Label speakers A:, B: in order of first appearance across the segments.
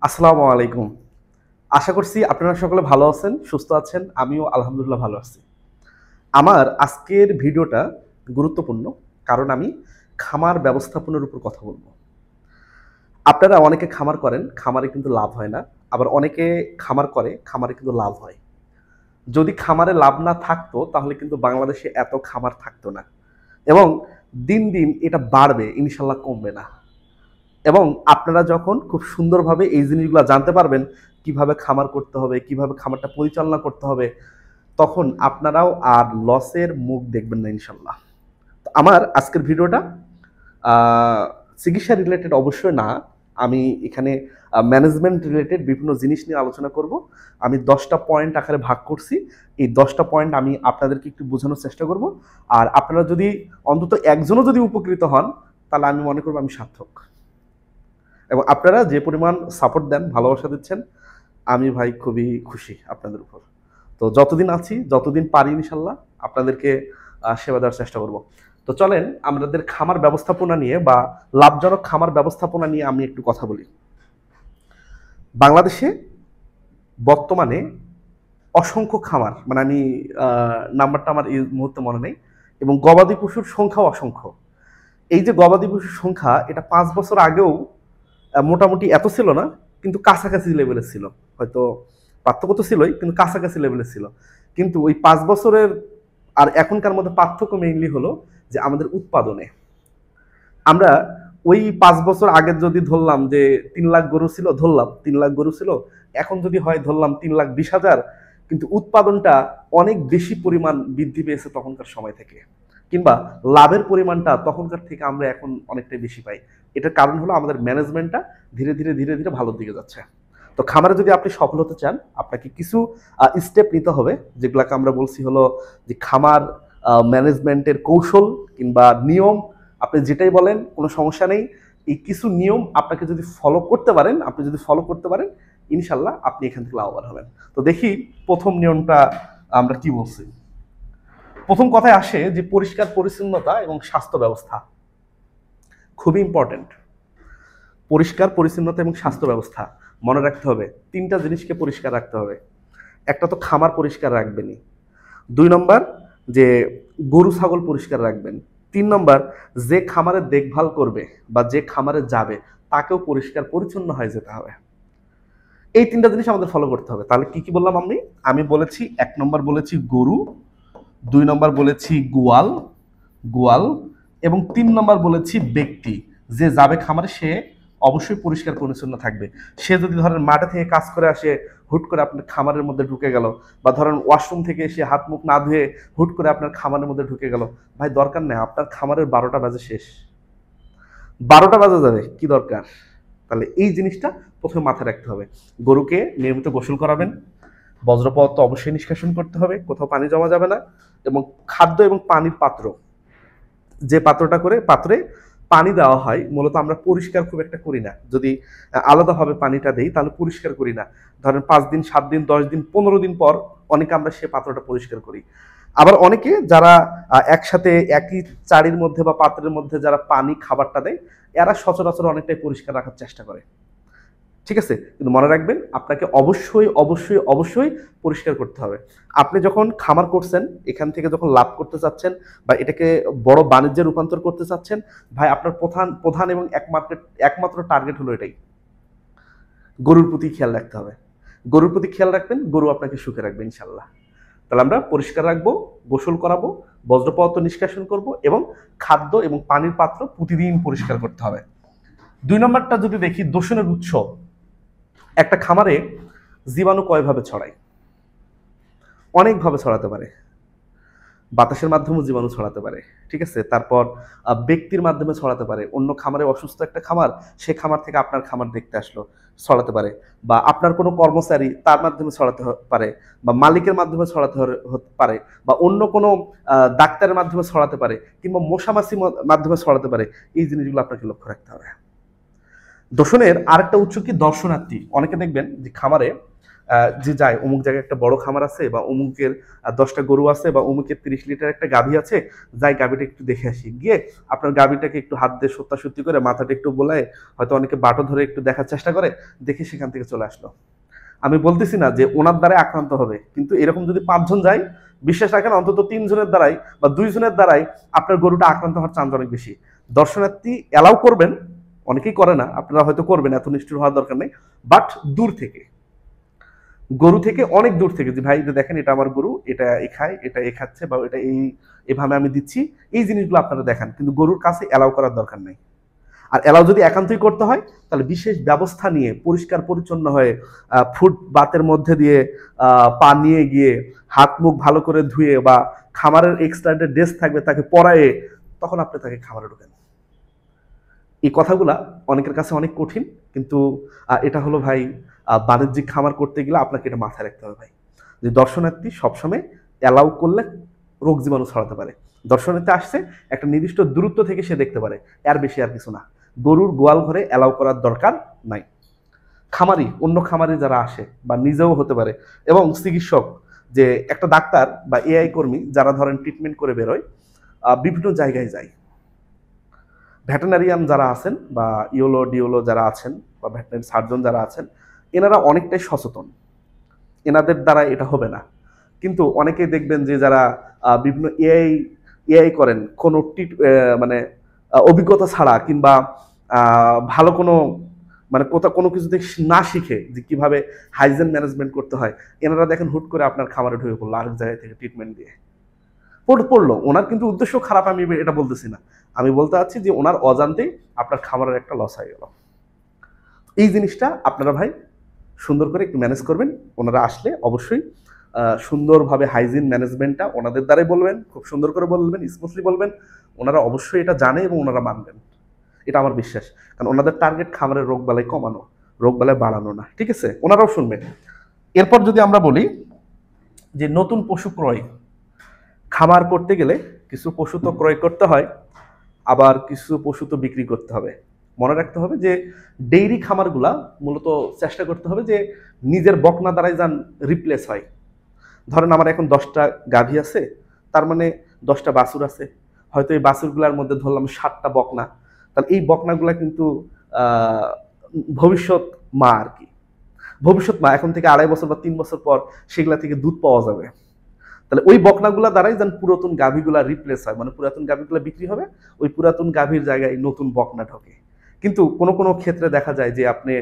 A: আসসালামু আলাইকুম। আশা করছি আপনারা সকলে ভালো আছেন, সুস্থ আছেন। আমিও আলহামদুলিল্লাহ ভালো আছি। আমার আজকের ভিডিওটা গুরুত্বপূর্ণ কারণ আমি খামার ব্যবস্থাপনার উপর কথা বলব। আপনারা অনেকে খামার করেন, খামারে কিন্তু লাভ হয় না। আবার অনেকে খামার করে, খামারে কিন্তু লাভ হয়। যদি খামারে লাভ না থাকতো তাহলে কিন্তু বাংলাদেশে এত খামার থাকতো না। এবং দিন, দিন এটা বাড়বে, ইনশাআল্লাহ কমবে না। এবং আপনারা যখন খুব সুন্দরভাবে এই জিনিসগুলো জানতে পারবেন, কিভাবে খামার করতে হবে, কিভাবে খামারটা পরিচালনা করতে হবে, তখন আপনারাও আর লসের মুখ দেখবেন না ইনশাল্লাহ। তো আমার আজকের ভিডিওটা চিকিৎসা রিলেটেড অবশ্যই না। আমি এখানে ম্যানেজমেন্ট রিলেটেড বিভিন্ন জিনিস নিয়ে আলোচনা করব। আমি 10টা পয়েন্ট আকারে ভাগ করছি। এই 10টা পয়েন্ট আমি আপনাদেরকে একটু বোঝানোর চেষ্টা করব। আর আপনারা যদি অন্তত একজনও যদি উপকৃত হন, তাহলে আমি মনে করব আমি সার্থক। এবং আপনারা যে পরিমাণ সাপোর্ট দেন, ভালোবাসা দিচ্ছেন, আমি ভাই খুবই খুশি আপনাদের উপর। তো যতদিন আছি, যতদিন পারি ইনশাল্লাহ আপনাদেরকে সেবা দেওয়ার চেষ্টা করব। তো চলেন আমাদের খামার ব্যবস্থাপনা নিয়ে বা লাভজনক খামার ব্যবস্থাপনা নিয়ে আমি একটু কথা বলি। বাংলাদেশে বর্তমানে অসংখ্য খামার, মানে আমি নাম্বারটা আমার এই মুহূর্তে মনে নেই, এবং গবাদি পশুর সংখ্যাও অসংখ্য। এই যে গবাদি পশুর সংখ্যা, এটা 5 বছর আগেও মোটামুটি এত ছিল না, কিন্তু কাছাকাছি লেভেলের ছিল। হয়তো পার্থক্য তো ছিলই, কিন্তু কাছাকাছি লেভেলের ছিল। কিন্তু ওই 5 বছরের আর এখনকার মধ্যে পার্থক্য মেইনলি হলো যে আমাদের উৎপাদনে। আমরা ওই 5 বছর আগে যদি ধরলাম যে 3 লাখ গরু ছিল, ধরলাম 3 লাখ গরু ছিল, এখন যদি হয় ধরলাম 3,20,000, কিন্তু উৎপাদনটা অনেক বেশি পরিমাণ বৃদ্ধি পেয়েছে তখনকার সময় থেকে। কিংবা লাভের পরিমাণটা তখনকার থেকে আমরা এখন অনেকটাই বেশি পাই। এটার কারণ হলো আমাদের ম্যানেজমেন্টটা ধীরে ধীরে ধীরে ধীরে ভালোর দিকে যাচ্ছে। তো খামারে যদি আপনি সফল হতে চান, আপনাকে কিছু স্টেপ নিতে হবে, যেগুলোকে আমরা বলছি হলো যে খামার ম্যানেজমেন্টের কৌশল কিংবা নিয়ম। আপনি যেটাই বলেন কোনো সমস্যা নেই। এই কিছু নিয়ম আপনাকে যদি ফলো করতে পারেন, আপনি যদি ফলো করতে পারেন, ইনশাল্লাহ আপনি এখান থেকে লাভবান হবেন। তো দেখি প্রথম নিয়মটা আমরা কি বলছি। প্রথম কথায় আসে যে পরিষ্কার পরিচ্ছন্নতা এবং স্বাস্থ্য ব্যবস্থা খুবই ইম্পর্টেন্ট। পরিষ্কার পরিচ্ছন্নতা এবং স্বাস্থ্য ব্যবস্থা মনে রাখতে হবে। 3টা জিনিসকে পরিষ্কার রাখতে হবে। একটা তো খামার পরিষ্কার রাখবেনই, 2 নম্বর যে গরু ছাগল পরিষ্কার রাখবেন, 3 নম্বর যে খামারে দেখভাল করবে বা যে খামারে যাবে তাকেও পরিষ্কার পরিচ্ছন্ন হয়ে যেতে হবে। এই 3টা জিনিস আমাদের ফলো করতে হবে। তাহলে কি কি বললাম আমি বলেছি 1 নম্বর বলেছি গরু, 2 নম্বর বলেছি গোয়াল গোয়াল এবং 3 নম্বর বলেছি ব্যক্তি। যে যাবে খামারে সে অবশ্যই পরিষ্কার পরিচ্ছন্ন থাকবে। সে যদি ধরেন মাঠে থেকে কাজ করে আসে, হুট করে আপনার খামারের মধ্যে ঢুকে গেল, বা ধরেন ওয়াশরুম থেকে এসে হাত মুখ না ধুয়ে হুট করে আপনার খামারের মধ্যে ঢুকে গেল, ভাই দরকার নেই। আপনার খামারের 12টা বাজে শেষ, 12টা বাজে যাবে, কি দরকার? তাহলে এই জিনিসটা প্রথমে মাথায় রাখতে হবে। গরুকে নিয়মিত গোসল করাবেন, বজ্র পদার্থ অবশ্যই নিষ্কাশন করতে হবে, কোথাও পানি জমা যাবে না। এবং খাদ্য এবং পানির পাত্র, যে পাত্রে পানি দেওয়া হয়, মূলত আমরা পরিষ্কার খুব একটা করি না। যদি আলাদাভাবে পানিটা দেই তাহলে পরিষ্কার করি না। ধরেন 5 দিন, 7 দিন, 10 দিন, 15 দিন পর অনেকে আমরা সে পাত্রটা পরিষ্কার করি। আবার অনেকে যারা একসাথে একই চারির মধ্যে বা পাত্রের মধ্যে যারা পানি খাবারটা দেয়, এরা সচরাচর অনেকটাই পরিষ্কার রাখার চেষ্টা করে। ঠিক আছে, কিন্তু মনে রাখবেন আপনাকে অবশ্যই অবশ্যই অবশ্যই পরিষ্কার করতে হবে। আপনি যখন খামার করছেন, এখান থেকে যখন লাভ করতে চাচ্ছেন বা এটাকে বড় বাণিজ্যে রূপান্তর করতে চাচ্ছেন, ভাই আপনার প্রধান প্রধান এবং একমাত্র একমাত্র টার্গেট হলো এটাই। গরুর প্রতি খেয়াল রাখতে হবে। গরুর প্রতি খেয়াল রাখবেন, গরু আপনাকে সুখে রাখবে ইনশাল্লাহ। তাহলে আমরা পরিষ্কার রাখবো, গোসল করাবো, বজ্র পদার্থ নিষ্কাশন করব, এবং খাদ্য এবং পানির পাত্র প্রতিদিন পরিষ্কার করতে হবে। 2 নম্বরটা যদি দেখি, দূষণের উৎস। একটা খামারে জীবাণু কয়ভাবে ছড়ায়? অনেকভাবে ছড়াতে পারে। বাতাসের মাধ্যমেও জীবাণু ছড়াতে পারে, ঠিক আছে। তারপর ব্যক্তির মাধ্যমে ছড়াতে পারে। অন্য খামারে অসুস্থ একটা খামার, সে খামার থেকে আপনার খামার দেখতে আসলো, ছড়াতে পারে। বা আপনার কোনো কর্মচারী, তার মাধ্যমে ছড়াতে পারে। বা মালিকের মাধ্যমে ছড়াতে হতে পারে। বা অন্য কোনো ডাক্তারের মাধ্যমে ছড়াতে পারে, কিংবা মশামাছির মাধ্যমে ছড়াতে পারে। এই জিনিসগুলো আপনাকে লক্ষ্য রাখতে হবে। দূষণের আরেকটা উৎস কি? দর্শনার্থী। অনেকে দেখবেন যে খামারে যে যায় অমুক জায়গায় একটা বড় খামার আছে, বা অমুকের 10টা গরু আছে, বা অমুকের 30 লিটার একটা গাভী আছে, যাই গাভীটা একটু দেখে আসি, গিয়ে আপনার গাভীটাকে একটু হাত দিয়ে সত্যি করে মাথাটা একটু বোলায়, হয়তো অনেকে বাটো ধরে একটু দেখার চেষ্টা করে, দেখে সেখান থেকে চলে আসলো। আমি বলতেছি না যে ওনার দ্বারাই আক্রান্ত হবে, কিন্তু এরকম যদি 5 জন যায়, বিশ্বাস রাখেন অন্তত 3 জনের দ্বারাই বা 2 জনের দ্বারাই আপনার গরুটা আক্রান্ত হওয়ার চান্স অনেক বেশি। দর্শনার্থী এলাও করবেন, অনেকেই করে না, আপনারা হয়তো করবেন, এত নিষ্ঠুর হওয়ার দরকার নেই, বাট দূর থেকে, গরু থেকে অনেক দূর থেকে, যে ভাই দেখেন এটা আমার গরু, এটা এ খায়, এটা এ খাচ্ছে, বা এটা এভাবে আমি দিচ্ছি, এই জিনিসগুলো আপনারা দেখান, কিন্তু গরুর কাছে এলাও করার দরকার নেই। আর এলাও যদি একান্তই করতে হয়, তাহলে বিশেষ ব্যবস্থা নিয়ে পরিষ্কার পরিচ্ছন্ন হয়ে ফুটবাতের মধ্যে দিয়ে পা নিয়ে গিয়ে হাত মুখ ভালো করে ধুয়ে, বা খামারের এক্সট্রা ড্রেস থাকবে তাকে পরায়ে, তখন আপনি তাকে খামারে ঢোকেন। এই কথাগুলা অনেকের কাছে অনেক কঠিন, কিন্তু এটা হলো ভাই, বাণিজ্যিক খামার করতে গেলে আপনাকে এটা মাথায় রাখতে হবে ভাই, যে দর্শনার্থী সবসময় অ্যালাউ করলে রোগ জীবাণু ছড়াতে পারে। দর্শনার্থী আসছে, একটা নির্দিষ্ট দূরত্ব থেকে সে দেখতে পারে, এর বেশি আর কিছু না। গরুর গোয়াল ঘরে অ্যালাউ করার দরকার নাই। খামারি, অন্য খামারি যারা আসে বা নিজেও হতে পারে, এবং চিকিৎসক, যে একটা ডাক্তার বা এআই কর্মী যারা ধরেন ট্রিটমেন্ট করে বেরোয়, বিভিন্ন জায়গায় যায়, ভেটেনারিয়ান যারা আছেন বা ইওলো ডিওলো যারা আছেন বা ভেটেনারি সার্জন যারা আছেন, এনারা অনেকটাই সচেতন, এনাদের দ্বারা এটা হবে না। কিন্তু অনেকেই দেখবেন যে যারা বিভিন্ন এআই এআই করেন, কোনো মানে অভিজ্ঞতা ছাড়া, কিংবা ভালো কোনো মানে কোথাও কোনো কিছুতে না শিখে যে কিভাবে হাইজেন ম্যানেজমেন্ট করতে হয়, এনারা দেখেন হুট করে আপনার খামারে ঢুকে পড়লো আরেক জায়গায় থেকে ট্রিটমেন্ট দিয়ে পড়লো। ওনার কিন্তু উদ্দেশ্য খারাপ, আমি এটা বলতেছি না, আমি বলতে চাচ্ছি যে ওনার অজান্তেই আপনার খামারের একটা লস হয়ে গেল। এই জিনিসটা আপনারা ভাই সুন্দর করে একটু ম্যানেজ করবেন। ওনারা আসলে অবশ্যই সুন্দরভাবে হাইজিন ম্যানেজমেন্টটা ওনাদের দ্বারাই বলবেন, খুব সুন্দর করে বলবেন, স্মুথলি বলবেন, ওনারা অবশ্যই এটা জানে এবং ওনারা মানবেন, এটা আমার বিশ্বাস। কারণ ওনাদের টার্গেট খামারের রোগ বালাই কমানো, রোগ বালাই বাড়ানো না, ঠিক আছে? ওনারাও শুনবেন। এরপর যদি আমরা বলি যে নতুন পশু ক্রয়, খামার করতে গেলে কিছু পশু তো ক্রয় করতে হয়, আবার কিছু পশু তো বিক্রি করতে হবে। মনে রাখতে হবে যে ডেইরি খামারগুলা মূলত চেষ্টা করতে হবে যে নিজের বকনা দ্বারাই যেন রিপ্লেস হয়। ধরেন আমার এখন 10টা গাভী আছে, তার মানে 10টা বাছুর আছে, হয়তো এই বাছুরগুলার মধ্যে ধরলাম 7টা বকনা, তাহলে এই বকনাগুলা কিন্তু ভবিষ্যৎ মা আর কি, ভবিষ্যৎ মা এখন থেকে 2.5 বছর বা 3 বছর পর সেগুলা থেকে দুধ পাওয়া যাবে। তাহলে ওই বকনাগুলা দ্বারাই যেন পুরাতন গাভীগুলা রিপ্লেস হয়, মানে পুরাতন গাভীগুলা বিক্রি হবে, ওই পুরাতন গাভীর জায়গায় নতুন বকনা ঢোকে। কিন্তু কোনো কোনো ক্ষেত্রে দেখা যায় যে আপনি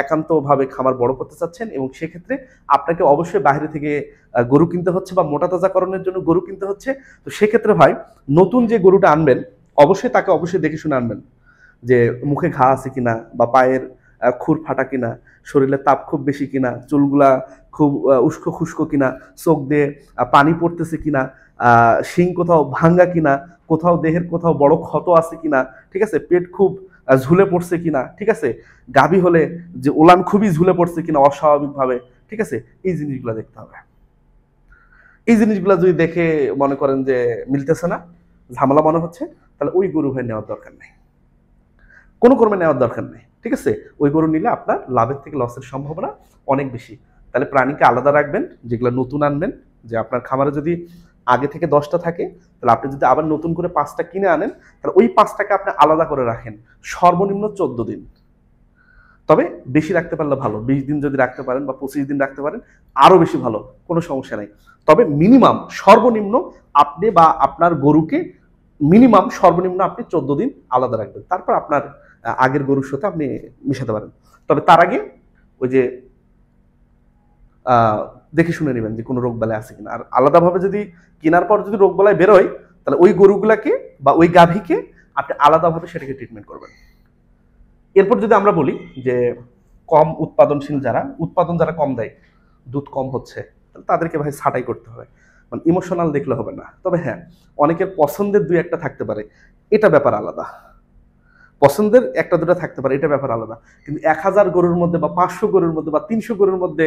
A: একান্তভাবে খামার বড় করতে চাচ্ছেন, এবং সেক্ষেত্রে আপনাকে অবশ্যই বাইরে থেকে গরু কিনতে হচ্ছে বা মোটা তাজাকরণের জন্য গরু কিনতে হচ্ছে। তো সেক্ষেত্রে ভাই নতুন যে গরুটা আনবেন, অবশ্যই তাকে অবশ্যই দেখে শুনে আনবেন, যে মুখে ঘা আছে কিনা, বা পায়ের খুর ফাটা কিনা, শরীরে তাপ খুব বেশি কিনা, চুলগুলা খুব উস্কো খুস্কো কিনা, চোখ দিয়ে পানি পড়তেছে কিনা, শিং কোথাও ভাঙ্গা কিনা, কোথাও দেহের কোথাও বড় ক্ষত আছে কিনা, ঠিক আছে, পেট খুব ঝুলে পড়ছে কিনা, ঠিক আছে, গাভী হলে যে ওলান খুবই ঝুলে পড়ছে কিনা অস্বাভাবিকভাবে, ঠিক আছে, এই জিনিসগুলো দেখতে হবে। এই জিনিসগুলো যদি দেখে মনে করেন যে মিলতেছে না, ঝামেলা মনে হচ্ছে, তাহলে ওই গরু ভাই নেওয়ার দরকার নেই, কোনো কর্মে নেওয়ার দরকার নেই, ঠিক আছে? ওই গরু নিলে আপনার লাভের থেকে লসের সম্ভাবনা অনেক বেশি। তাহলে প্রাণীকে আলাদা রাখবেন, যেগুলো নতুন আনবেন, যে আপনার খামারে যদি আগে থেকে 10টা থাকে, তাহলে আপনি যদি আবার নতুন করে 5টা কিনে আনেন, তাহলে ওই 5টাকে আপনি আলাদা করে রাখেন, সর্বনিম্ন 14 দিন। তবে বেশি রাখতে পারলে ভালো, 20 দিন যদি রাখতে পারেন বা 25 দিন রাখতে পারেন আরো বেশি ভালো, কোনো সমস্যা নাই। তবে মিনিমাম সর্বনিম্ন আপনি বা আপনার গরুকে মিনিমাম সর্বনিম্ন আপনি 14 দিন আলাদা রাখবেন, তারপর আপনার আগের গরুর সাথে আপনি মিশাতে পারেন। তবে তার আগে ওই যে দেখে শুনে নেবেন যে কোনো রোগ বালাই আছে কিনা। আর আলাদাভাবে যদি কেনার পর যদি রোগ বালাই বেরোয়, তাহলে ওই গরুগুলাকে বা ওই গাভীকে আপনি আলাদাভাবে সেটাকে ট্রিটমেন্ট করবেন। এরপর যদি আমরা বলি যে কম উৎপাদনশীল উৎপাদন যারা কম দেয়, দুধ কম হচ্ছে, তাদেরকে ভাই ছাঁটাই করতে হবে, মানে ইমোশনাল দেখলে হবে না। তবে হ্যাঁ, অনেকের পছন্দের 2-1টা থাকতে পারে, এটা ব্যাপার আলাদা, পছন্দের 1-2টা থাকতে পারে, এটা ব্যাপার আলাদা। কিন্তু 1000 গরুর মধ্যে বা 500 গরুর মধ্যে বা 300 গরুর মধ্যে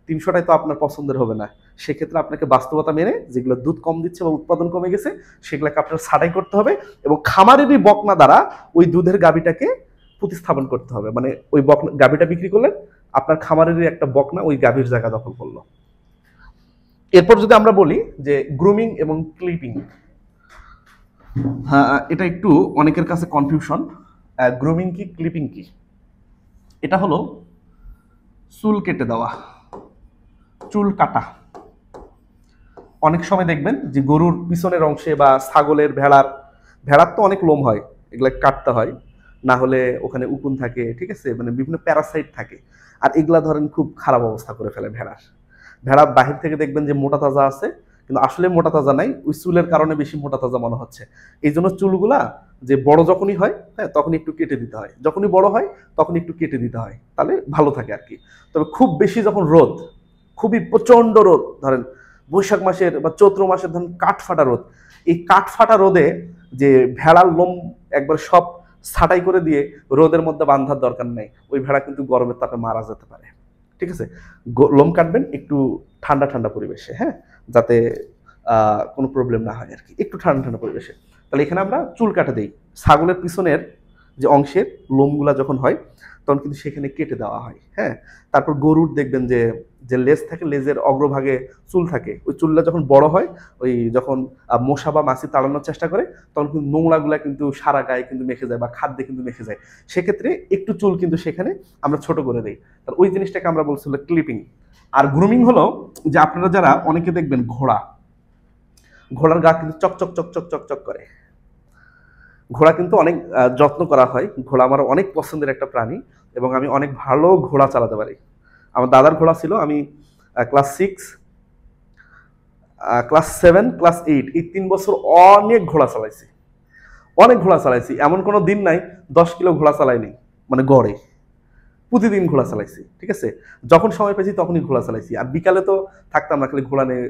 A: 300টাই তো আপনার পছন্দের হবে না। সেক্ষেত্রে আপনাকে বাস্তবতা মেনে যেগুলো দুধ কম দিচ্ছে বা উৎপাদন কমে গেছে, সেগুলোকে আপনার ছাঁটাই করতে হবে, এবং খামারেরই বকনা দ্বারা ওই দুধের গাভীটাকে প্রতিস্থাপন করতে হবে। মানে ওই গাভীটা বিক্রি করলেন, আপনার খামারেরই একটা বকনা ওই গাভীর জায়গা দখল করলো। এরপর যদি আমরা বলি যে গ্রুমিং এবং ক্লিপিং, হ্যাঁ এটা একটু অনেকের কাছে কনফিউশন। গ্রুমিং কি, ক্লিপিং কি? এটা হলো চুল কেটে দেওয়া, চুল কাটা। অনেক সময় দেখবেন যে গরুর পিছনের অংশে বা ছাগলের, ভেড়ার তো অনেক লোম হয়, এগুলা কাটতে হয়, না হলে ওখানে উকুন থাকে, ঠিক আছে, মানে বিভিন্ন প্যারাসাইট থাকে, আর এগুলা ধরেন খুব খারাপ অবস্থা করে ফেলে ভেড়া বাহির থেকে দেখবেন যে মোটা তাজা আছে, কিন্তু আসলে মোটা তাজা নাই, ওই চুলের কারণে বেশি মোটা তাজা মনে হচ্ছে। এই জন্য চুলগুলা যে বড় যখনই হয়, হ্যাঁ, তখনই একটু কেটে দিতে হয়, যখনই বড় হয় তখন একটু কেটে দিতে হয়, তাহলে ভালো থাকে আর কি। তবে খুব বেশি যখন রোদ, খুবই প্রচন্ড রোদ, ধরেন বৈশাখ মাসের বা চৈত্র মাসের ধরেন কাঠফাটা রোদ, এই কাঠফাটা রোদে যে ভেড়ার লোম একবার সব ছাঁটাই করে দিয়ে রোদের মধ্যে বাঁধার দরকার নেই, ওই ভেড়া কিন্তু গরমের তাপে মারা যেতে পারে। ঠিক আছে, লোম কাটবেন একটু ঠান্ডা ঠান্ডা পরিবেশে, হ্যাঁ, যাতে কোনো প্রবলেম না হয় আর কি, একটু ঠান্ডা ঠান্ডা পরিবেশে। তাহলে এখানে আমরা চুল কাটা দিই, ছাগলের পিছনের যে অংশের লোমগুলা যখন হয় তখন কিন্তু সেখানে কেটে দেওয়া হয়, হ্যাঁ। তারপর গরুর দেখবেন যে যে লেজ থাকে, লেজের অগ্রভাগে চুল থাকে, ওই চুলটা যখন বড় হয়, ওই যখন মশা বা মাছি তাড়ানোর চেষ্টা করে, তখন কিন্তু নোংরাগুলা কিন্তু সারা গায়ে কিন্তু মেখে যায় বা খাদ্যে কিন্তু মেখে যায়, সেক্ষেত্রে একটু চুল কিন্তু সেখানে আমরা ছোট করে দিই। তাহলে ওই জিনিসটাকে আমরা বলছিল ক্লিপিং। আর গ্রুমিং হলো যে আপনারা যারা অনেকে দেখবেন ঘোড়ার গা কিন্তু চকচক চকচক চকচক করে, ঘোড়া কিন্তু অনেক যত্ন করা হয়, ঘোড়া আমার অনেক পছন্দের একটা প্রাণী, এবং আমি অনেক ভালো ঘোড়া চালাতে পারি। আমার দাদার ঘোড়া ছিল, আমি ক্লাস 6, ক্লাস 7, ক্লাস 8 এই 3 বছর অনেক ঘোড়া চালাইছি, এমন কোনো দিন নাই 10 কিলো ঘোড়া চালাইনি, মানে গড়ে প্রতিদিন ঘোড়া চালাইছি, ঠিক আছে, যখন সময় পেয়েছি তখনই ঘোড়া চালাইছি। আর বিকালে তো থাকতাম না, খালি ঘোড়া নিয়ে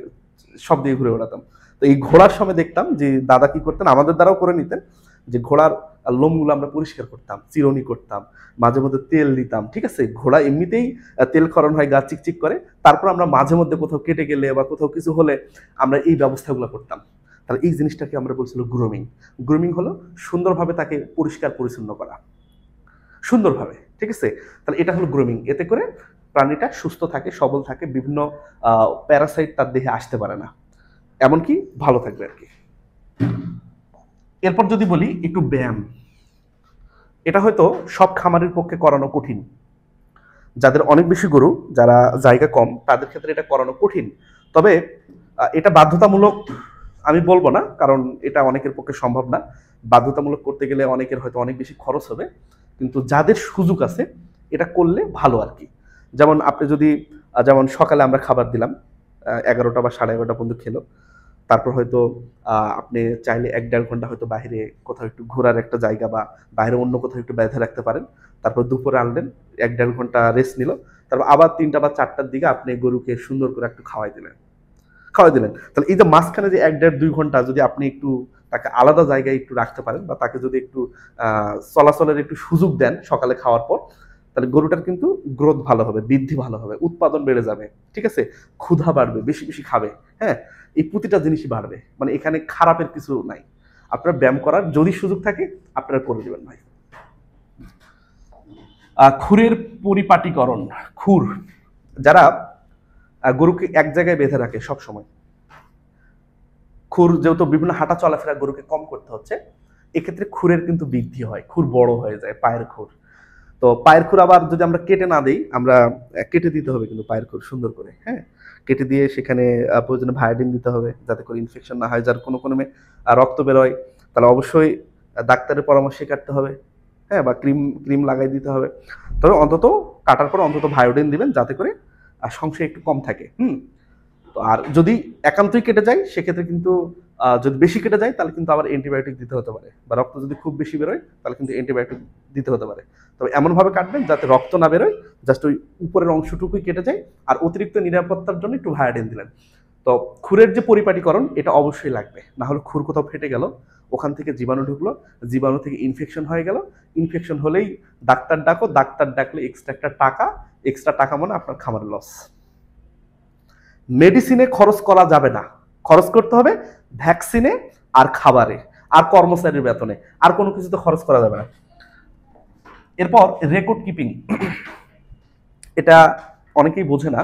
A: সব দিয়ে ঘুরে বেড়াতাম। তো এই ঘোড়ার সময় দেখতাম যে দাদা কি করতেন, আমাদের দ্বারাও করে নিতেন, যে ঘোড়ার লোমগুলো আমরা পরিষ্কার করতাম, চিরুনি করতাম, মাঝে মধ্যে তেল দিতাম, ঠিক আছে, ঘোড়া এমনিতেই তেল ক্ষরণ হয়, গা চিকচিক করে, তারপর আমরা মাঝে মধ্যে কোথাও কেটে গেলে বা কোথাও কিছু হলে আমরা এই ব্যবস্থাগুলো করতাম। তাহলে এই জিনিসটাকে আমরা বলছিল গ্রুমিং। গ্রুমিং হলো সুন্দরভাবে তাকে পরিষ্কার পরিচ্ছন্ন করা, সুন্দরভাবে, ঠিক আছে। তাহলে এটা হলো গ্রুমিং, এতে করে প্রাণীটা সুস্থ থাকে, সবল থাকে, বিভিন্ন প্যারাসাইট তার দেহে আসতে পারে না, এমনকি ভালো থাকবে আর কি। এরপর যদি বলি একটু ব্যায়াম, এটা হয়তো সব খামারের পক্ষে করানো কঠিন, যাদের অনেক বেশি গরু, যারা জায়গা কম, তাদের ক্ষেত্রে এটা করানো কঠিন। তবে এটা বাধ্যতামূলক আমি বলবো না, কারণ এটা অনেকের পক্ষে সম্ভব না, বাধ্যতামূলক করতে গেলে অনেকের হয়তো অনেক বেশি খরচ হবে, কিন্তু যাদের সুযোগ আছে এটা করলে ভালো আর কি। যেমন আপনি যদি যেমন সকালে আমরা খাবার দিলাম, 11টা বা 11:30 পর্যন্ত খেলো, তারপর হয়তো আপনি চাইলে 1-1.5 ঘন্টা হয়তো বাইরে কোথাও একটু ঘোরার একটা জায়গা বা বাইরে অন্য কোথাও একটু বেঁধে রাখতে পারেন, তারপর দুপুরে আনলেন, 1-1.5 ঘন্টা রেস্ট নিল, তারপর আবার 3টা বা 4টার দিকে আপনি গরুকে সুন্দর করে একটু খাওয়াই দিলেন। তাহলে এই যে মাঝখানে যে 1-1.5-2 ঘন্টা যদি আপনি একটু তাকে আলাদা জায়গায় একটু রাখতে পারেন, বা তাকে যদি একটু চলাচলের একটু সুযোগ দেন সকালে খাওয়ার পর, তাহলে গরুটার কিন্তু গ্রোথ ভালো হবে, বৃদ্ধি ভালো হবে, উৎপাদন বেড়ে যাবে, ঠিক আছে, ক্ষুধা বাড়বে, বেশি বেশি খাবে, হ্যাঁ, এই প্রতিটা জিনিসই বাড়বে, মানে এখানে খারাপের কিছু নাই। আপনার ব্যায়াম করার যদি সুযোগ থাকে আপনারা করে দেবেন ভাই। খুরের পরিপাটিকরণ, খুর যারা গরুকে এক জায়গায় বেঁধে রাখে সব সময়, খুর যেহেতু বিভিন্ন হাঁটা চলাফেরা গরুকে কম করতে হচ্ছে, এক্ষেত্রে খুরের কিন্তু বৃদ্ধি হয়, খুর বড় হয়ে যায়, পায়ের খুর। তো পায়ের খুর আবার যদি আমরা কেটে না দিই, আমরা কেটে দিতে হবে কিন্তু পায়ের খুর সুন্দর করে, হ্যাঁ, কেটে দিয়ে সেখানে প্রয়োজনে ভায়োডিন দিতে হবে, যাতে করে ইনফেকশন না হয়, যার কোনো কোনো রক্ত বেরোয়, তাহলে অবশ্যই ডাক্তারের পরামর্শে কাটতে হবে, হ্যাঁ, বা ক্রিম লাগাই দিতে হবে। তবে অন্তত কাটার পর অন্তত ভায়োডিন দিবেন, যাতে করে সংশয় একটু কম থাকে। তো আর যদি একান্তই কেটে যায় সেক্ষেত্রে কিন্তু যদি বেশি কেটে যায় তাহলে কিন্তু আবার অ্যান্টিবায়োটিক দিতে হতে পারে, বা রক্ত যদি খুব বেশি বেরোয় তাহলে কিন্তু অ্যান্টিবায়োটিক দিতে হতে পারে। তবে এমনভাবে কাটবেন যাতে রক্ত না বেরোয়, জাস্ট ওই উপরের অংশটুকুই কেটে যায়, আর অতিরিক্ত নিরাপত্তার জন্য একটু ভায়োডিন দিলেন। তো খুরের যে পরিপাটিকরণ এটা অবশ্যই লাগবে, না হলে খুর কোথাও ফেটে গেল, ওখান থেকে জীবাণু ঢুকলো, জীবাণু থেকে ইনফেকশন হয়ে গেল, ইনফেকশন হলেই ডাক্তার ডাকো, ডাক্তার ডাকলে এক্সট্রা টাকা মানে আপনার খামারের লস। মেডিসিনে খরচ করা যাবে না, খরচ করতে হবে ভ্যাকসিনে আর খাবারে আর কর্মচারীর বেতনে, আর কোনো কিছুতে খরচ করা যাবে না। এরপর রেকর্ড কিপিং, এটা অনেকেই বোঝে না,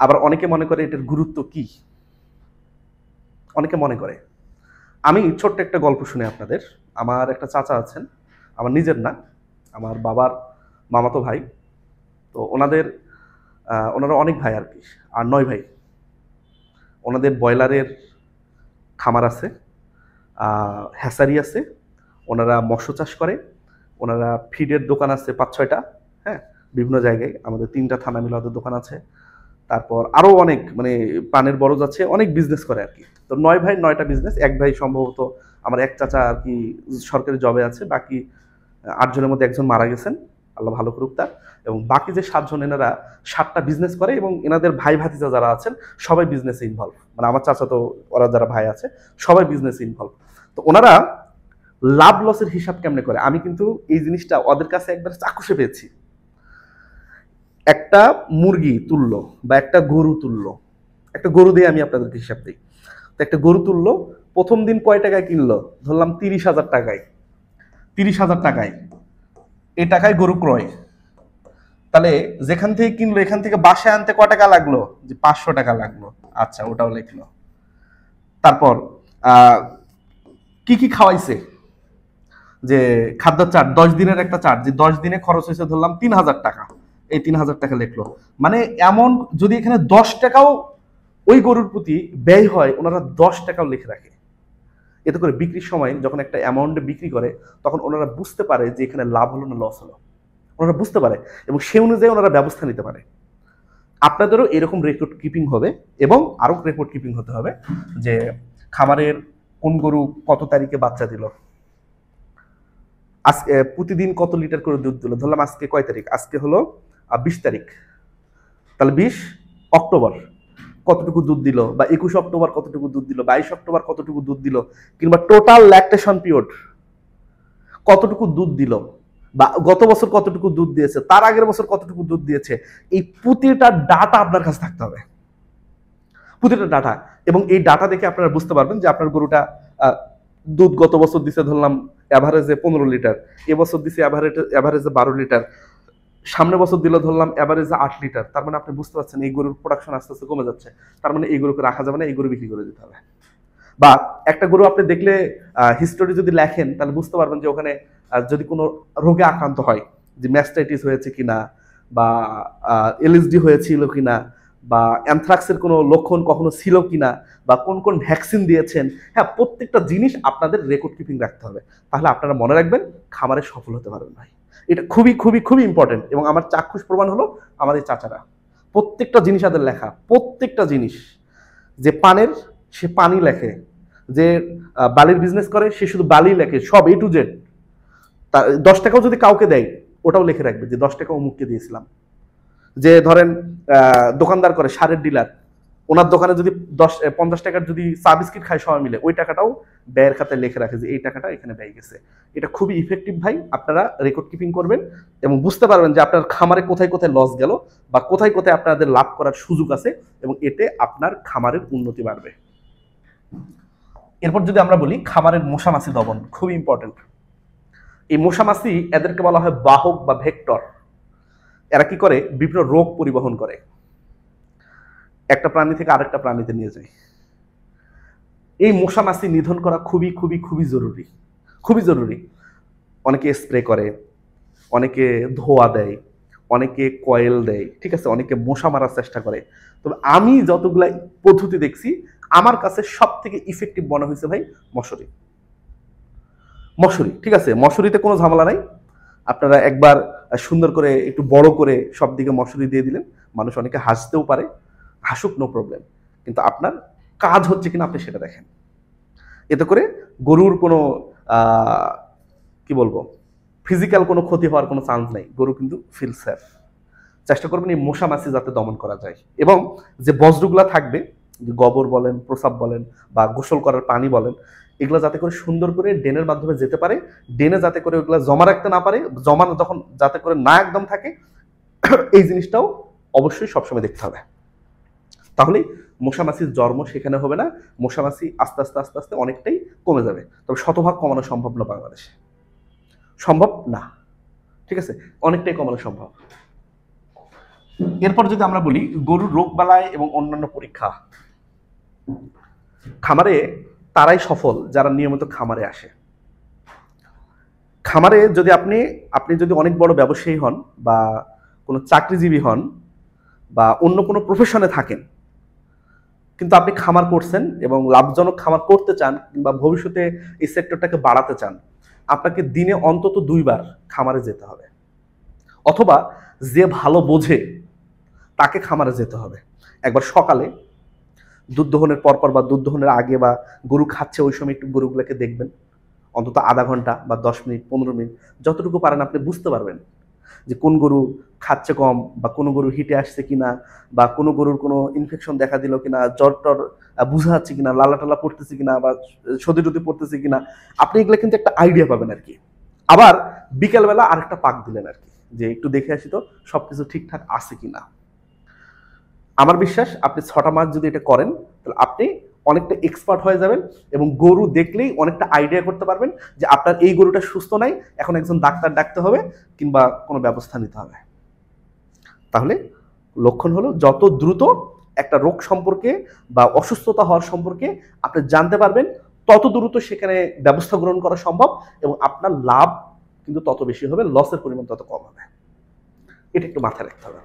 A: আবার অনেকে মনে করে এটার গুরুত্ব কি। অনেকে মনে করে, আমি ছোট্ট একটা গল্প শুনে আপনাদের। আমার একটা চাচা আছেন, আমার নিজের না, আমার বাবার মামাতো ভাই। তো ওনারা অনেক ভাই আর কি, 8-9 ভাই। ওনাদের ব্রয়লারের খামার আছে, হ্যাসারি আছে, ওনারা মৎস্য চাষ করে, ওনারা ফিডের দোকান আছে 5-6টা, হ্যাঁ, বিভিন্ন জায়গায়। আমাদের 3টা থানা মিলে ওদের দোকান আছে। তারপর আরও অনেক মানে পানের বরজ আছে, অনেক বিজনেস করে আর কি। তো 9 ভাই 9টা বিজনেস। এক ভাই সম্ভবত আমার এক চাচা আর কি সরকারি জবে আছে, বাকি 8 জনের মধ্যে একজন মারা গেছেন, আল্লাহ ভালো করুক তার। এবং বাকি যে 7 জন, এনারা 7টা বিজনেস করে এবং এনাদের ভাই ভাতিজা যারা আছেন সবাই বিজনেসে ইনভলভ। মানে আমার চাচা তো ওরা যারা ভাই আছে সবাই বিজনেসে ইনভলভ। তো ওনারা লাভ লসের হিসাব কেমনে করে, আমি কিন্তু এই জিনিসটা ওদের কাছে একবার চাক্ষুষে পেয়েছি। একটা মুরগি তুললো বা একটা গরু তুললো, একটা গরু দিয়ে আমি আপনাদেরকে হিসাব দিই। তো একটা গরু তুললো, প্রথম দিন কয় টাকায় কিনলো, ধরলাম 30,000 টাকায়। 30,000 টাকায়, এই টাকায় গরু ক্রয়। তাহলে যেখান থেকে কিনলো এখান থেকে বাসায় আনতে কয় টাকা লাগলো, যে 500 টাকা লাগলো। আচ্ছা, ওটাও লিখলো। তারপর কি কি খাওয়াইছে, যে খাদ্য চার্ট 10 দিনের একটা চার্ট, যে 10 দিনে খরচ হয়েছে ধরলাম 3,000 টাকা, এই 3,000 টাকা লিখলো। মানে এমন যদি এখানে 10 টাকাও ওই গরুর প্রতি ব্যয় হয়, ওনারা 10 টাকাও লিখে রাখে। এতে করে বিক্রির সময় যখন একটা অ্যামাউন্টে বিক্রি করে, তখন ওনারা বুঝতে পারে যে এখানে লাভ হলো না লস হলো, ওনারা বুঝতে পারে এবং সে অনুযায়ী ওনারা ব্যবস্থা নিতে পারে। আপনাদেরও এরকম রেকর্ড কিপিং হবে এবং আরো রেকর্ড কিপিং হতে হবে, যে খামারের কোন গরু কত তারিখে বাচ্চা দিল, আজকে প্রতিদিন কত লিটার করে দুধ দিল। ধরলাম আজকে কয় তারিখ, আজকে হলো 20 তারিখ, তাহলে 20 অক্টোবর কতটুকু দুধ দিল, বা 21 অক্টোবর কতটুকু দুধ দিল, 22 অক্টোবর কতটুকু দুধ দিল, কিংবা টোটাল ল্যাকটেশন পিরিয়ড কতটুকু দুধ দিল, বা গত বছর কতটুকু দুধ দিয়েছে, তার আগের বছর কতটুকু দুধ দিয়েছে। এই প্রতিটা ডাটা আপনার কাছে থাকতে হবে, প্রতিটা ডাটা। এবং এই ডাটা দেখে আপনারা বুঝতে পারবেন যে আপনার গরুটা দুধ গত বছর দিছে ধরলাম অ্যাভারেজে 15 লিটার, এবছর দিছে অ্যাভারেজে 12 লিটার, সামনের বছর দিল ধরলাম অ্যাভারেজে 8 লিটার। তার মানে আপনি বুঝতে পারছেন এই গরুর প্রোডাকশন আস্তে আস্তে কমে যাচ্ছে। তার মানে এই গরুকে রাখা যাবে না, এই গরু বিক্রি করে দিতে হবে। বা একটা গরু আপনি দেখলে হিস্টোরি যদি লেখেন, তাহলে বুঝতে পারবেন যে ওখানে যদি কোনো রোগে আক্রান্ত হয়, যে ম্যাস্টাইটিস হয়েছে কিনা, বা এলএসডি হয়েছিল কিনা, বা অ্যানথ্রাক্সের কোনো লক্ষণ কখনো ছিল কিনা, বা কোন কোন ভ্যাকসিন দিয়েছেন। হ্যাঁ, প্রত্যেকটা জিনিস আপনাদের রেকর্ড কিপিং রাখতে হবে, তাহলে আপনারা মনে রাখবেন খামারে সফল হতে পারবেন ভাই। এটা খুবই খুবই খুবই ইম্পর্টেন্ট। এবং আমার চাক্ষুষ প্রমাণ হলো আমাদের চাচারা প্রত্যেকটা জিনিস তাদের লেখা, প্রত্যেকটা জিনিস। যে পানের, সে পানি লেখে, যে বালির বিজনেস করে সে শুধু বালি লেখে, সব A to Z। 10 টাকাও যদি কাউকে দেয়, ওটাও লিখে রাখবে যে 10 টাকা অমুককে দিয়েছিলাম। যে ধরেন দোকানদার করে, সারের ডিলার, ওনার দোকানে যদি 50 টাকার যদি চা বিস্কিট খায় সবাই মিলে, ওই টাকাটাও ব্যয়ের খাতায় লিখে রাখে যে এই টাকাটা এখানে ব্যয় গেছে। এটা খুবই ইফেক্টিভ ভাই, আপনারা রেকর্ড কিপিং করবেন এবং বুঝতে পারবেন যে আপনার খামারে কোথায় কোথায় লস গেল, বা কোথায় কোথায় আপনাদের লাভ করার সুযোগ আছে, এবং এতে আপনার খামারের উন্নতি বাড়বে। এরপর যদি আমরা বলি খামারের মশা মাছি দমন, খুব ইম্পর্টেন্ট। এই মশা মাছি, এদেরকে বলা হয় বাহক বা ভেক্টর। এরা কি করে, বিভিন্ন রোগ পরিবহন করে, একটা প্রাণী থেকে আরেকটা প্রাণীতে নিয়ে যায়। এই মশা মাছি নিধন করা খুবই খুবই খুবই জরুরি, খুবই জরুরি। অনেকে স্প্রে করে, অনেকে ধোয়া দেয়, অনেকে কয়েল দেয়, ঠিক আছে, অনেকে মশা মারার চেষ্টা করে। তবে আমি যতগুলা পদ্ধতি দেখছি, আমার কাছে সব থেকে ইফেক্টিভ মনে হয়েছে ভাই মশারি। মশারি, ঠিক আছে, মশারিতে কোনো ঝামেলা নাই। আপনারা একবার সুন্দর করে একটু বড় করে সব দিকে মশারি দিয়ে দিলেন, মানুষ অনেকে হাসতেও পারে, হাসুক, নো প্রবলেম। কিন্তু আপনার কাজ হচ্ছে কিনা আপনি সেটা দেখেন। এতে করে গরুর কোনো কি বলবো, ফিজিক্যাল কোনো ক্ষতি হওয়ার কোনো চান্স নেই, গরু কিন্তু ফিল সেফ। চেষ্টা করবেন এই মশা মাছি যাতে দমন করা যায়। এবং যে বজ্রগুলা থাকবে, যে গোবর বলেন, প্রসাব বলেন, বা গোসল করার পানি বলেন, এগুলো যাতে করে সুন্দর করে ড্রেনের মাধ্যমে যেতে পারে, ড্রেনে যাতে করে ওগুলো জমা রাখতে না পারে, জমা যখন যাতে করে না একদম থাকে, এই জিনিসটাও অবশ্যই সবসময় দেখতে হবে। তাহলে মশামাছির জন্ম সেখানে হবে না, মশামাছি আস্তে আস্তে আস্তে আস্তে অনেকটাই কমে যাবে। তবে শতভাগ কমানো সম্ভব না, বাংলাদেশে সম্ভব না, ঠিক আছে, অনেকটাই কমানো সম্ভব। এরপর যদি আমরা বলি গরুর রোগবালাই এবং অন্যান্য পরীক্ষা, খামারে তারাই সফল যারা নিয়মিত খামারে আসে। খামারে যদি আপনি যদি অনেক বড় ব্যবসায়ী হন বা কোনো চাকরিজীবী হন বা অন্য কোনো প্রফেশনে থাকেন, কিন্তু আপনি খামার করছেন এবং লাভজনক খামার করতে চান কিংবা ভবিষ্যতে এই সেক্টরটাকে বাড়াতে চান, আপনাকে দিনে অন্তত 2 বার খামারে যেতে হবে, অথবা যে ভালো বোঝে তাকে খামারে যেতে হবে। একবার সকালে দুধ দহনের পরপর বা দুধ দহনের আগে বা গরু খাচ্ছে ওই সময় একটু গরুগুলোকে দেখবেন, অন্তত আধা ঘন্টা বা 10 মিনিট 15 মিনিট যতটুকু পারেন আপনি বুঝতে পারবেন যে কোন গরু খাচ্ছে কম বা কোনো গরু হিটে আসছে কিনা বা কোনো গরুর কোনো ইনফেকশন দেখা দিল কিনা, জ্বর টর বুঝা যাচ্ছে কিনা, লালা টালা পড়তেছে কিনা বা সর্দি টদি পড়তেছে কিনা, আপনি এগুলো কিন্তু একটা আইডিয়া পাবেন আর কি। আবার বিকেলবেলা আরেকটা পাক দিলেন আর কি, যে একটু দেখে আসি তো সবকিছু ঠিকঠাক আছে কিনা। আমার বিশ্বাস আপনি 6টা মাস যদি এটা করেন তাহলে আপনি অনেকটা এক্সপার্ট হয়ে যাবেন এবং গরু দেখলেই অনেকটা আইডিয়া করতে পারবেন যে আপনার এই গরুটা সুস্থ নাই, এখন একজন ডাক্তার ডাকতে হবে কিংবা কোনো ব্যবস্থা নিতে হবে। তাহলে লক্ষণ হলো যত দ্রুত একটা রোগ সম্পর্কে বা অসুস্থতা হওয়ার সম্পর্কে আপনি জানতে পারবেন, তত দ্রুত সেখানে ব্যবস্থা গ্রহণ করা সম্ভব এবং আপনার লাভ কিন্তু তত বেশি হবে, লসের পরিমাণ তত কম হবে। এটা একটু মাথায় রাখতে হবে।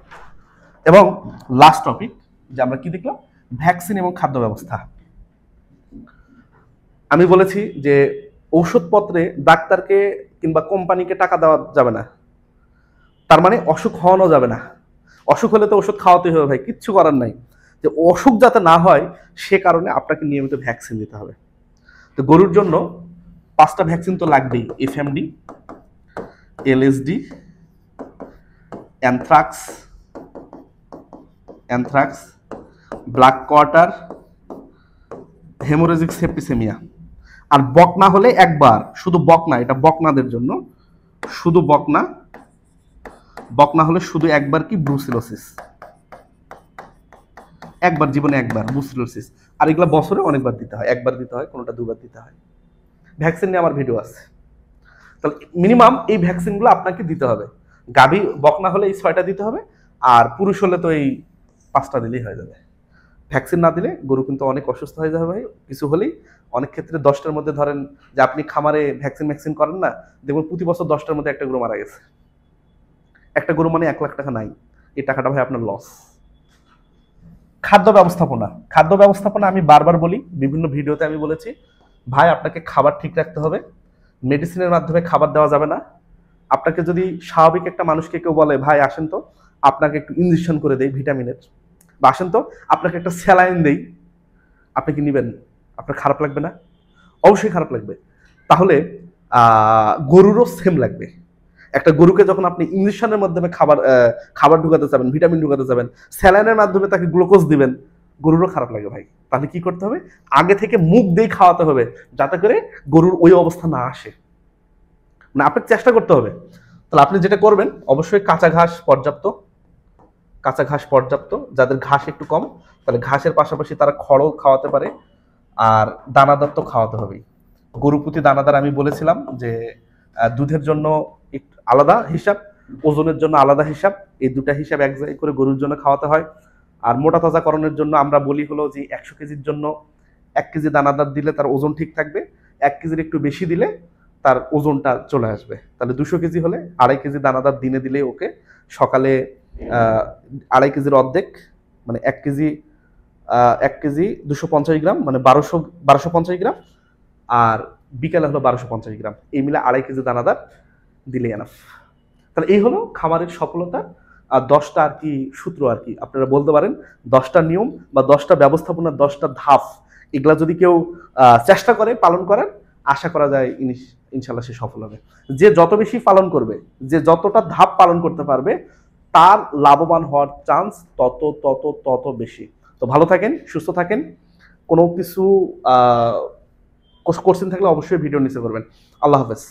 A: এবং লাস্ট টপিক যে আমরা কি দেখলাম, ভ্যাকসিন এবং খাদ্য ব্যবস্থা। আমি বলেছি যে ঔষধপত্রে ডাক্তারকে কিংবা কোম্পানিকে টাকা দেওয়া যাবে না, তার মানে অসুখ হওয়ানো যাবে না। অসুখ হলে তো ওষুধ খাওয়াতেই হবে ভাই, কিচ্ছু করার নাই। যে অসুখ যাতে না হয় সে কারণে আপনাকে নিয়মিত ভ্যাকসিন দিতে হবে। তো গরুর জন্য 5টা ভ্যাকসিন তো লাগবেই, FMD, LSD, anthrax, black quarter, haemorrhagic septicaemia. আর বকনা হলে একবার, শুধু বকনা, এটা বকনাদের জন্য, শুধু বকনা হলে শুধু একবার কি ব্রুসেলোসিস, একবার জীবনে একবার ব্রুসেলোসিস। আর এগুলো বছরে অনেকবার দিতে হয়, একবার দিতে হয়, কোনোটা 2 বার দিতে হয়। ভ্যাকসিন নিয়ে আমার ভিডিও আছে। তাহলে মিনিমাম এই ভ্যাকসিনগুলো আপনাকে দিতে হবে। গাভী বকনা হলে এই 6টা দিতে হবে, আর পুরুষ হলে তো এই 5টা দিলেই হয়ে যাবে। ভ্যাকসিন না দিলে গরু কিন্তু অনেক অসুস্থ হয়ে যাবে ভাই, কিছু হলেই। অনেক ক্ষেত্রে 10টার মধ্যে ধরেন যে আপনি খামারে ভ্যাকসিন করেন না, দেখুন প্রতি বছর 10টার মধ্যে একটা গরু মারা গেছে। একটা গরু মানে 1 লাখ টাকা নাই, এই টাকাটা ভাই আপনার লস। খাদ্য ব্যবস্থাপনা আমি বারবার বলি, বিভিন্ন ভিডিওতে আমি বলেছি ভাই আপনাকে খাবার ঠিক রাখতে হবে, মেডিসিনের মাধ্যমে খাবার দেওয়া যাবে না। আপনাকে যদি স্বাভাবিক একটা মানুষকে কেউ বলে ভাই আসেন তো আপনাকে একটু ইনজেকশন করে দেই ভিটামিনের, বা আসেন তো আপনাকে একটা স্যালাইন দেই, আপনি কি নেবেন? আপনার খারাপ লাগবে না? অবশ্যই খারাপ লাগবে। তাহলে গরুরও সেম লাগবে। একটা গরুকে যখন আপনি ইনজেকশনের মাধ্যমে খাবার ঢুকাতে যাবেন, ভিটামিন ঢুকাতে যাবেন, স্যালাইনের মাধ্যমে তাকে গ্লুকোজ দিবেন, গরুরও খারাপ লাগে ভাই। তাহলে কি করতে হবে? আগে থেকে মুখ দিয়ে খাওয়াতে হবে, যাতে করে গরুর ওই অবস্থা না আসে। মানে আপনাকে চেষ্টা করতে হবে। তাহলে আপনি যেটা করবেন, অবশ্যই কাঁচা ঘাস পর্যাপ্ত, যাদের ঘাস একটু কম তাহলে ঘাসের পাশাপাশি তারা খড়ও খাওয়াতে পারে, আর দানাদার তো খাওয়াতে হবেই। গরু প্রতি দানাদার আমি বলেছিলাম যে দুধের জন্য একটু আলাদা হিসাব, ওজনের জন্য আলাদা হিসাব, এই 2টা হিসাব এক জায়গায় করে গরুর জন্য খাওয়াতে হয়। আর মোটা তাজাকরণের জন্য আমরা বলি হলো যে 100 কেজির জন্য 1 কেজি দানাদার দিলে তার ওজন ঠিক থাকবে, 1 কেজির একটু বেশি দিলে তার ওজনটা চলে আসবে। তাহলে 200 কেজি হলে 2.5 কেজি দানাদার দিনে দিলে ওকে সকালে 2.5 কেজির অর্ধেক, মানে 1 কেজি 250 গ্রাম, মানে 1250 গ্রাম, আর বিকালে হলো 1250 গ্রাম, এই মিলে 2.5 কেজি দানাদার দিলে এনাফ। তাহলে এই হলো খামারের সফলতা। আর 10টা আর কি সূত্র আর কি আপনারা বলতে পারেন, 10টা নিয়ম বা 10টা ব্যবস্থাপনার 10টা ধাপ, এগুলা যদি কেউ চেষ্টা করে পালন করার, আশা করা যায় ইনশাল্লাহ সে সফল হবে। যে যত বেশি পালন করবে, যে যতটা ধাপ পালন করতে পারবে, তার লাভবান হওয়ার চান্স তত তত তত বেশি। তো ভালো থাকেন, সুস্থ থাকেন। কোনো কিছু কোশ্চেন থাকলে অবশ্যই ভিডিও নিচে করবেন। আল্লাহ হাফেজ।